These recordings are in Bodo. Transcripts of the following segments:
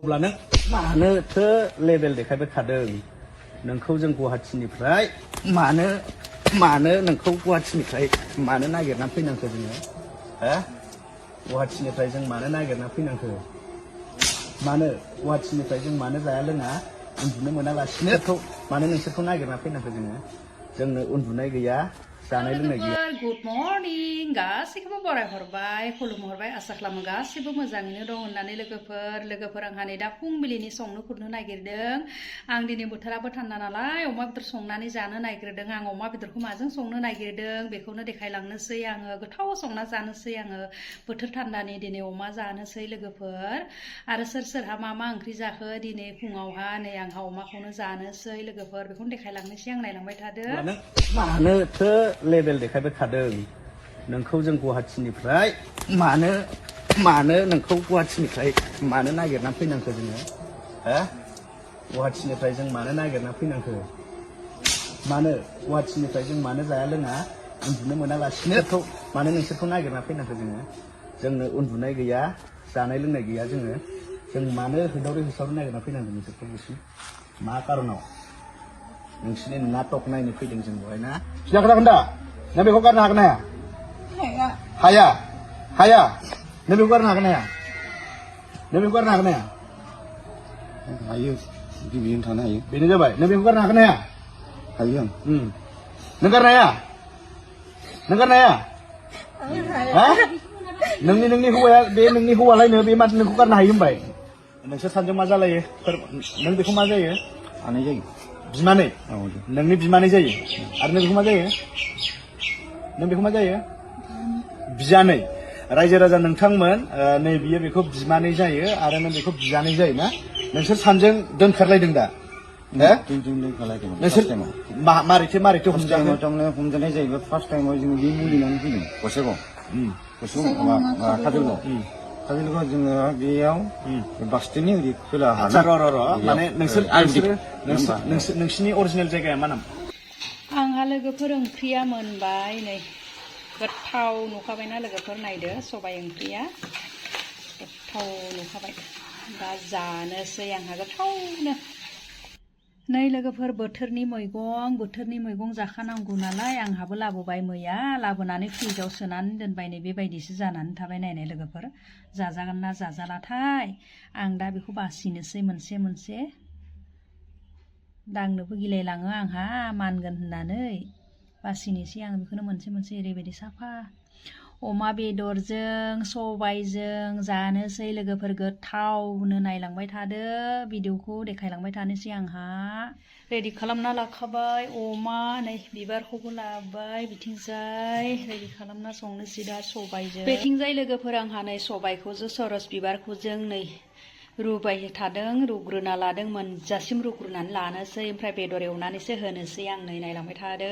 अब्ला नों मानोथो लेभेल देखायबाय थादों नोंखौ जों गुवाहाटीनिफ्राय मानो नोंखौ गुवाहाटीनिफ्राय मानो नागिरना फैनांखो जोङो हो गुवाहाटीनिफ्राय जों मानो नागिरना फैनांखो मानो गुवाहाटीनिफ्राय जों मानो जाया लोङा उन्दुनो मोनालासिनो मानो नोंसोरखौ नागिरना फैनांखो जोंनो उन्दुनाय गैया जानाय लोंनाय गैया। गुड मर्निं गासैखौबो बरायहरबाय खुलुमहरबाय आसा खालामो गासैबो मोजाङैनो दं होननानै लोगोफोर आंहा नै दा फुंबिलिनि संनो खुरनो नागिरदों। आं दिनै बोथोराबो थान्दा नालाय अमा बेदर संनानै जानो नागिरदों। आं अमा बेदरखौ माजों संनो नागिरदों बेखौनो देखायलांनोसै आङो। गोथाव संना जानोसै आङो बोथोर थान्दानि दिनै अमा जानोसै लोगोफोर। आरो सोरहा मा ओंख्रि जाखो दिनै फुङावहा नै आंहा अमाखौनो जानोसै लोगोफोर बेखौनो देखायलांनोसै आं नायलांबाय थादो। मानोथो लेभेल देखायबाय थादों नोंखौ जों गुवाहाटीनिफ्राय मानो नोंखौ गुवाहाटीनिफ्राय मानो नागिरना फैनांखो जोङो हो गुवाहाटीनिफ्राय जों मानो नागिरना फैनांखो मानो गुवाहाटीनिफ्राय जों मानो जाया लोङा उन्दुनो मोनालासिनो मानो नोंसोरखौ नागिरना फैनांखो जोंनो उन्दुनाय गैया जानाय लोंनाय गैया जों मानो होदावरि नागिरना फैनांगौ नोंसोरखौ गुसु मा कारनाव नोंसिनि नाटक नायनो फैदों जों बेवहाय ना सिदा खोथा खोन्था नों बेखौ गारनो हागोन ना हाया हाया नों बेखौ गारनो हागोन ना हाया नों बेखौ गारनो हागोन ना हाया गिबियावनो थानो हायो बेनो जाबाय नों बेखौ गारनो हागोन ना हायो आं नों गारनो हाया हा नोंनि हौवाया बे नोंनि हौवालायनो बे माथो नोंखौ गारनो हायो होनबाय नोंसोर सानैजों मा जालायो नों बेखौ मा जायो हानाय जायो बिमानै नोंनि बिमानै जायो आरो नों बेखौ मा जायो बिजानै रायजो राजा नोंथांमोन नै बियो बेखौ बिमानै जायो आरो नों बेखौ बिजानै जायो ना नोंसोर सानैजों दोनखारलायदों दा नोंसोर मारैथो हमजानाय जाहैबाय फार्स्ट टाइमाव जोङो बे मुलिनानै फैदों गसाइगाव काजलगाव जोङो बेयाव बास स्टेन्डनि ओरै खोला माने नोंसिनि अरिजिनेल जायगाया मा नाम? आंहा लोगोफोर ओंख्रिया मोनबाय नै गोथाव नुखाबायना लोगोफोर नायदो सबाय ओंख्रिया गोथाव नुखाबाय दा जानोसै आंहा गोथावनो। नै लोगोफोर बोथोरनि मैगं जाखानांगौ नालाय आंहाबो लाबोबाय मैया लाबोनानै फ्रिजाव सोनानै दोनबाय नै बेबायदिसो जानानै थाबाय नायनाय लोगोफोर जाजागोन ना जाजालाथाय आं दा बेखौ बासिनोसै मोनसे दांनोबो गिलायलाङो आंहा मानगोन होननानै बासिनोसै आं बेखौनो मोनसे ओरैबायदि साफा अमा बेदरजों सबायजों जानोसै लोगोफोर गोथावनो नायलांबाय थादो भिडिअखौ देखायलांबाय थानोसै आंहा रेडि खालामना लाखाबाय अमा नै बिबारखौबो लाबाय बिथिंजाय रेडि खालामना संनोसै दा सबायजों बेथिंजाय लोगोफोर आंहा नै सबायखौ सरस बिबारखौ जों नै रुबाय थादों रुग्रोना लादों मोनजासिम रुग्रोनानै लानोसै ओमफ्राय बेदर एवनानैसो होनोसै आं नै नायलांबाय थादो।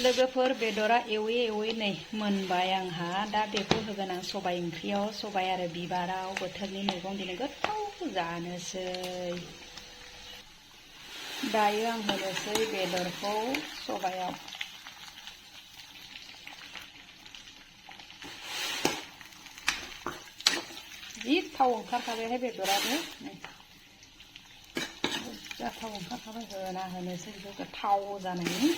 लोगोफोर बेदरा एवै नै मोनबाय आंहा दा बेखौ होगोन आं सबाय ओंख्रियाव सबाय आरो बिबाराव बोथोरनि मैगं दिनै गोथाव जानोसै दायो आं होनोसै बेदरखौ सबायाव जि थाव ओंखारखाबायहाय बेदराबो जा थाव ओंखारखाबाय होना होनोसै बेखौ गोथाव जानायनि